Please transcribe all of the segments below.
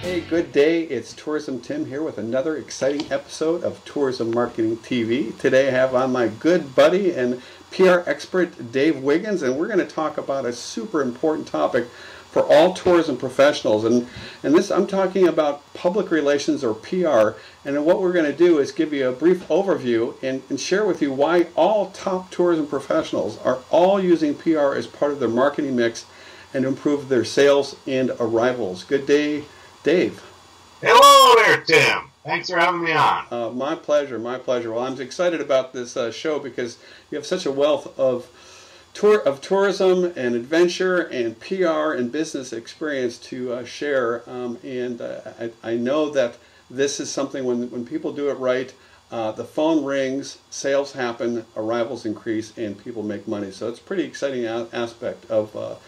Hey, good day. It's Tourism Tim here with another exciting episode of Tourism Marketing TV. Today I have on my good buddy and PR expert Dave Wiggins, and we're going to talk about a super important topic for all tourism professionals. And this, I'm talking about public relations or PR. And what we're going to do is give you a brief overview and share with you why all top tourism professionals are all using PR as part of their marketing mix and improve their sales and arrivals. Good day, Dave. Hello there, Tim. Thanks for having me on. My pleasure, my pleasure. Well, I'm excited about this show because you have such a wealth of tourism and adventure and PR and business experience to share. I know that this is something when people do it right, the phone rings, sales happen, arrivals increase, and people make money. So it's a pretty exciting aspect of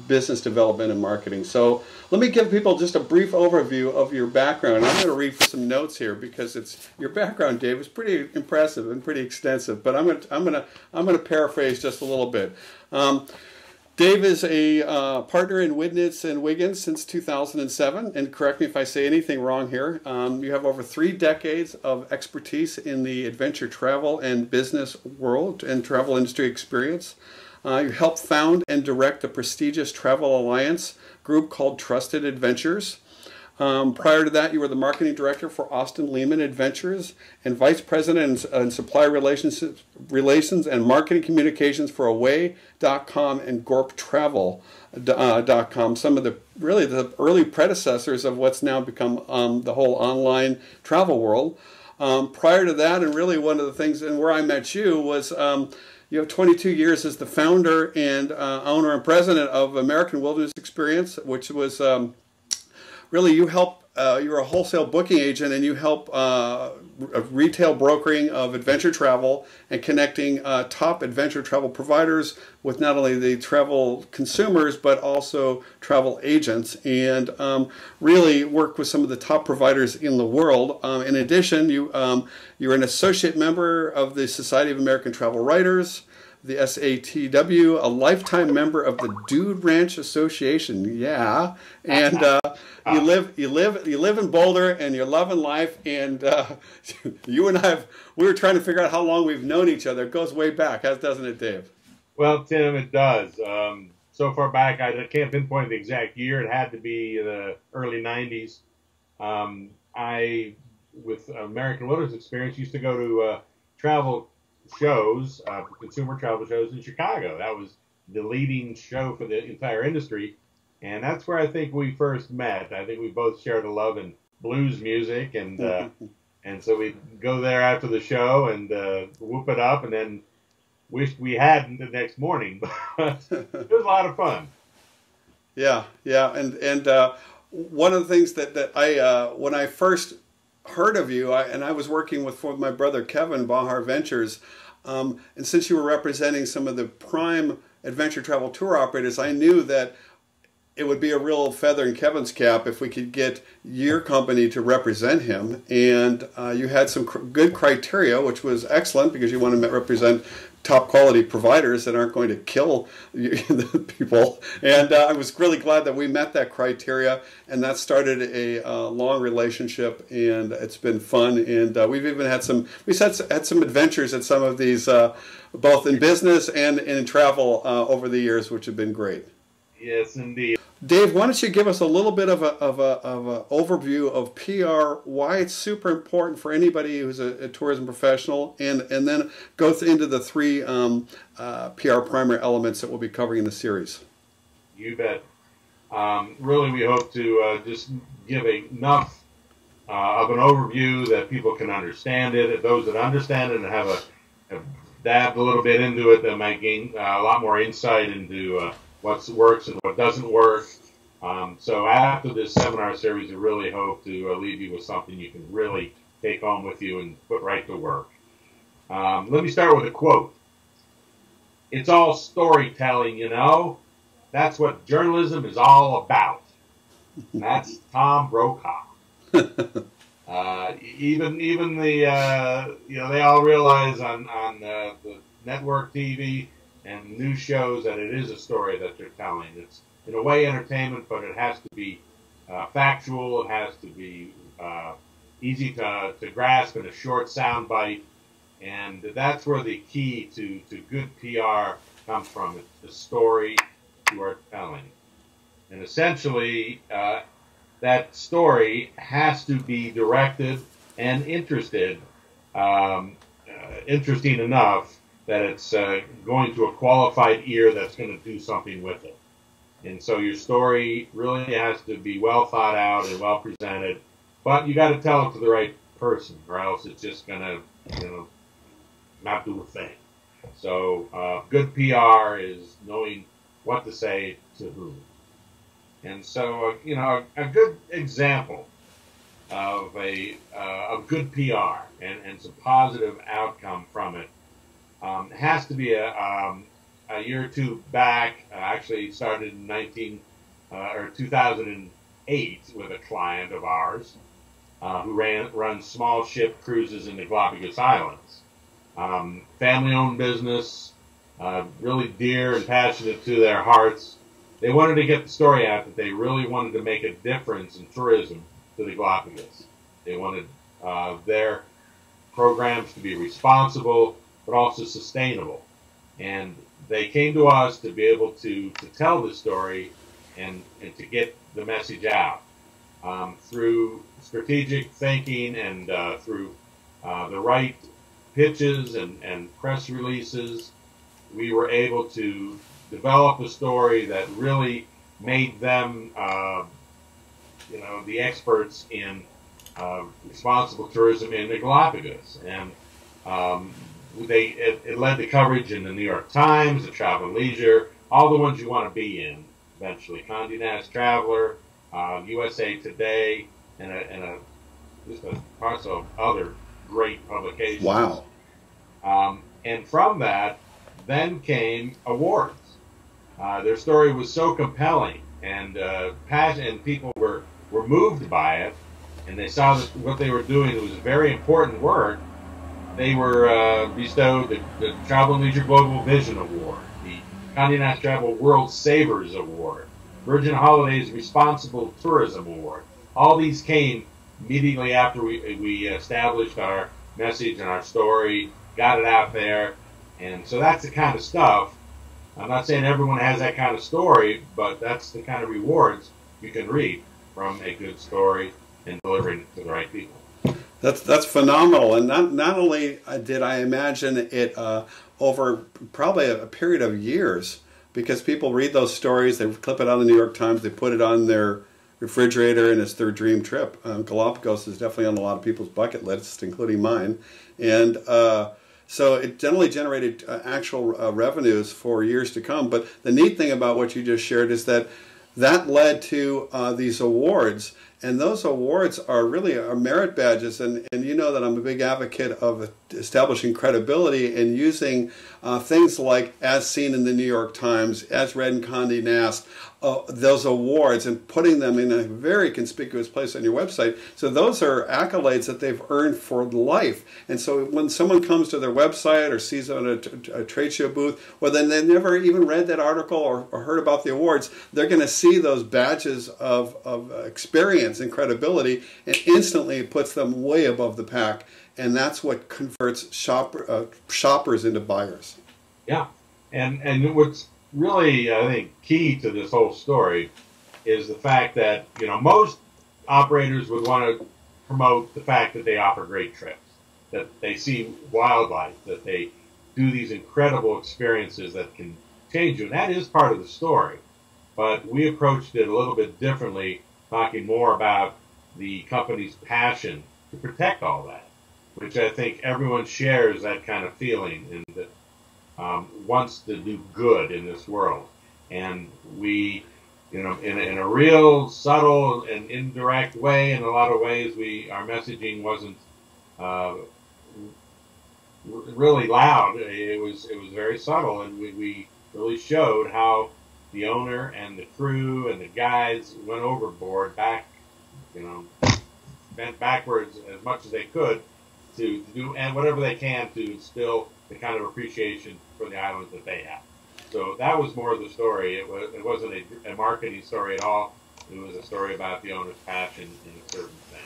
business development and marketing. So let me give people just a brief overview of your background. I'm going to read some notes here because your background, Dave, is pretty impressive and pretty extensive. But I'm going to paraphrase just a little bit. Dave is a partner in Wiggins since 2007, and correct me if I say anything wrong here. You have over 3 decades of expertise in the adventure travel and business world and travel industry experience. You helped found and direct a prestigious travel alliance group called Trusted Adventures. Prior to that, you were the marketing director for Austin Lehman Adventures and vice president in supplier relations and marketing communications for Away.com and GorpTravel.com. Some of the early predecessors of what's now become the whole online travel world. Prior to that, and really one of the things, and where I met you was. You have 22 years as the founder and owner and president of American Wilderness Experience, which was really you help. You're a wholesale booking agent, and you help retail brokering of adventure travel and connecting top adventure travel providers with not only the travel consumers but also travel agents, and really work with some of the top providers in the world. In addition, you're an associate member of the Society of American Travel Writers, the SATW, a lifetime member of the Dude Ranch Association. Yeah, and you live in Boulder, and you're loving life. And you and we were trying to figure out how long we've known each other. It goes way back, doesn't it, Dave? Well, Tim, it does. So far back, I can't pinpoint the exact year. It had to be the early 90s. I, with American Wilderness Experience, used to go to travel shows, consumer travel shows in Chicago. That was the leading show for the entire industry. And that's where I think we first met. I think we both shared a love in blues music. And so we'd go there after the show and whoop it up and then wished we hadn't the next morning. But it was a lot of fun. Yeah. And one of the things that I, when I first heard of you, I was working with my brother Kevin, Bahar Ventures, and since you were representing some of the prime adventure travel tour operators, I knew that it would be a real feather in Kevin's cap if we could get your company to represent him. And you had some good criteria, which was excellent because you want to represent top quality providers that aren't going to kill the people. And I was really glad that we met that criteria, and that started a long relationship, and it's been fun. And we've even had some adventures at some of these, both in business and in travel over the years, which have been great. Yes, indeed. Dave, why don't you give us a little bit of a overview of PR, why it's super important for anybody who's a tourism professional, and then go into the 3 PR primary elements that we'll be covering in the series. You bet. Really, we hope to just give enough of an overview that people can understand it. Those that understand it and have dabbed a little bit into it, they might gain a lot more insight into what works and what doesn't work. So after this seminar series, we really hope to leave you with something you can really take home with you and put right to work. Let me start with a quote. "It's all storytelling, you know. That's what journalism is all about." And that's Tom Brokaw. Even the they all realize on the network TV and news shows that it is a story that they're telling. It's in a way entertainment, but it has to be factual. It has to be easy to grasp in a short sound bite. And that's where the key to good PR comes from. It's the story you are telling. And essentially, that story has to be directed and interesting enough that it's going to a qualified ear that's going to do something with it. And so your story really has to be well thought out and well presented, but you got to tell it to the right person, or else it's just going to, not do a thing. So good PR is knowing what to say to whom. And so, a good example of good PR and some positive outcome from it has to be a year or two back. Actually started in 2008 with a client of ours who runs small ship cruises in the Galapagos Islands. Family-owned business, really dear and passionate to their hearts. They wanted to get the story out that they really wanted to make a difference in tourism to the Galapagos. They wanted their programs to be responsible, but also sustainable. And they came to us to be able to tell the story and to get the message out through strategic thinking and through the right pitches and press releases. We were able to develop a story that really made them, the experts in responsible tourism in the Galapagos. And it led to coverage in the New York Times, the Travel and Leisure, all the ones you want to be in eventually. Condé Nast Traveler, USA Today, and just a parts of other great publications. Wow. And from that, then came awards. Their story was so compelling and passionate, and people were moved by it, and they saw that what they were doing was very important work. They were bestowed the Travel and Leisure Global Vision Award, the Condé Nast Travel World Savers Award, Virgin Holidays Responsible Tourism Award. All these came immediately after we established our message and our story, got it out there. And so that's the kind of stuff. I'm not saying everyone has that kind of story, but that's the kind of rewards you can reap from a good story and delivering it to the right people. That's phenomenal. And not only did I imagine it over probably a period of years, because people read those stories, they clip it on the New York Times, they put it on their refrigerator, and it's their dream trip. Galapagos is definitely on a lot of people's bucket list, including mine. And so it generally generated actual revenues for years to come. But the neat thing about what you just shared is that led to these awards. And those awards are really merit badges. And you know that I'm a big advocate of establishing credibility and using things like as seen in the New York Times, as read in Condé Nast, those awards, and putting them in a very conspicuous place on your website. So those are accolades that they've earned for life. And so when someone comes to their website or sees it on a trade show booth, well, then they never even read that article or heard about the awards, they're going to see those badges of experience and credibility, and instantly it puts them way above the pack. And that's what converts shoppers into buyers. Yeah, and what's really, I think, key to this whole story is the fact that, most operators would want to promote the fact that they offer great trips, that they see wildlife, that they do these incredible experiences that can change you. And that is part of the story. But we approached it a little bit differently, talking more about the company's passion to protect all that, which I think everyone shares that kind of feeling and that wants to do good in this world. And we, in a real subtle and indirect way, in a lot of ways, our messaging wasn't really loud. It was very subtle, and we really showed how the owner and the crew and the guides went overboard, bent backwards as much as they could to do and whatever they can to instill the kind of appreciation for the islands that they have. So that was more of the story. It wasn't a marketing story at all. It was a story about the owner's passion in a certain thing.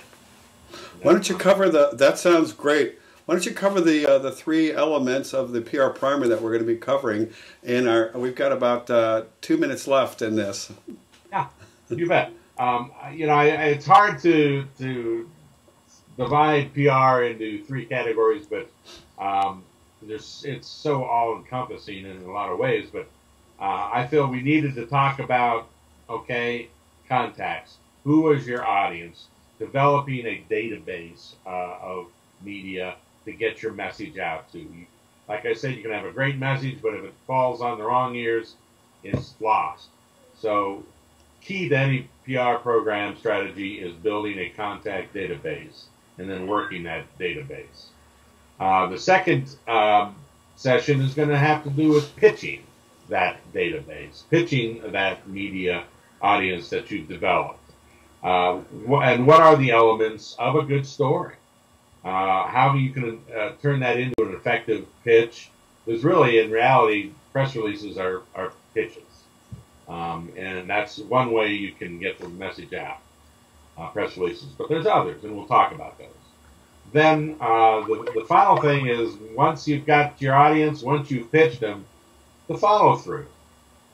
Why don't you cover that sounds great. Why don't you cover the three elements of the PR primer that we're going to be covering in we've got about 2 minutes left in this. Yeah, you bet. It's hard to divide PR into three categories, but it's so all-encompassing in a lot of ways. But I feel we needed to talk about, contacts. Who is your audience? Developing a database of media to get your message out to. Like I said, you can have a great message, but if it falls on the wrong ears, it's lost. So key to any PR program strategy is building a contact database and then working that database. The second session is going to have to do with pitching that database, pitching that media audience that you've developed. And what are the elements of a good story? How you can turn that into an effective pitch. Because really, in reality, press releases are pitches. And that's one way you can get the message out, press releases. But there's others, and we'll talk about those. Then the final thing is, once you've got your audience, once you've pitched them, the follow-through.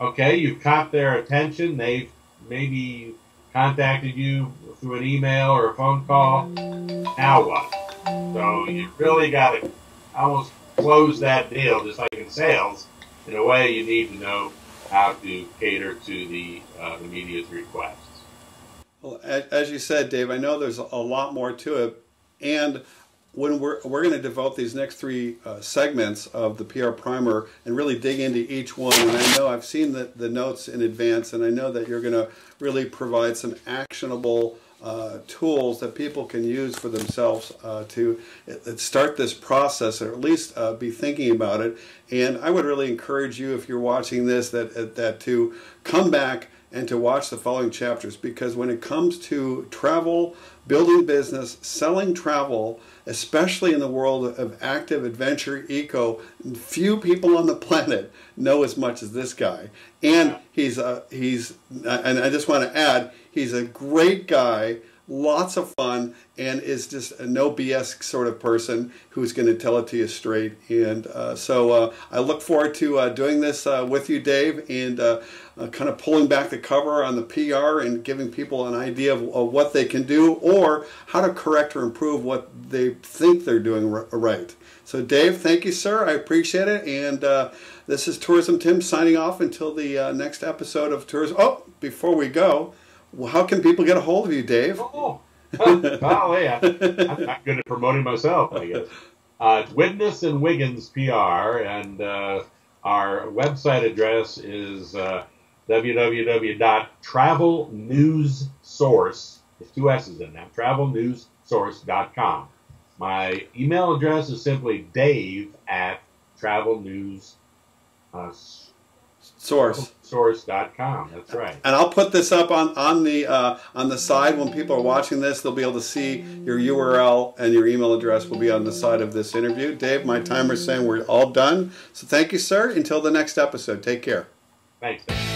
Okay, you've caught their attention. They've maybe contacted you through an email or a phone call. Now what? So you really got to almost close that deal, just like in sales. In a way, you need to know how to cater to the media's requests. Well, as you said, Dave, I know there's a lot more to it, and when we're going to devote these next three segments of the PR primer and really dig into each one. And I know I've seen the notes in advance, and I know that you're going to really provide some actionable tools that people can use for themselves to start this process, or at least be thinking about it. And I would really encourage you, if you're watching this, that to come back and to watch the following chapters, because when it comes to travel, building business, selling travel, especially in the world of active adventure eco, few people on the planet know as much as this guy. And and I just want to add, he's a great guy, lots of fun, and is just a no BS sort of person who's going to tell it to you straight. And so I look forward to doing this with you, Dave, and kind of pulling back the cover on the PR and giving people an idea of what they can do or how to correct or improve what they think they're doing right. So Dave, thank you, sir. I appreciate it. And this is Tourism Tim signing off until the next episode of Tourism. Oh, before we go, well, how can people get a hold of you, Dave? Oh, yeah. I'm not good at promoting myself, I guess. It's Witness and Wiggins PR, and our website address is www.travelnewssource, there's two S's in that, travelnewssource.com. My email address is simply dave@travelnewssource.com. That's right. And I'll put this up on the side when people are watching this. They'll be able to see your URL, and your email address will be on the side of this interview. Dave, my timer's saying we're all done. So thank you, sir. Until the next episode. Take care. Thanks, Dave.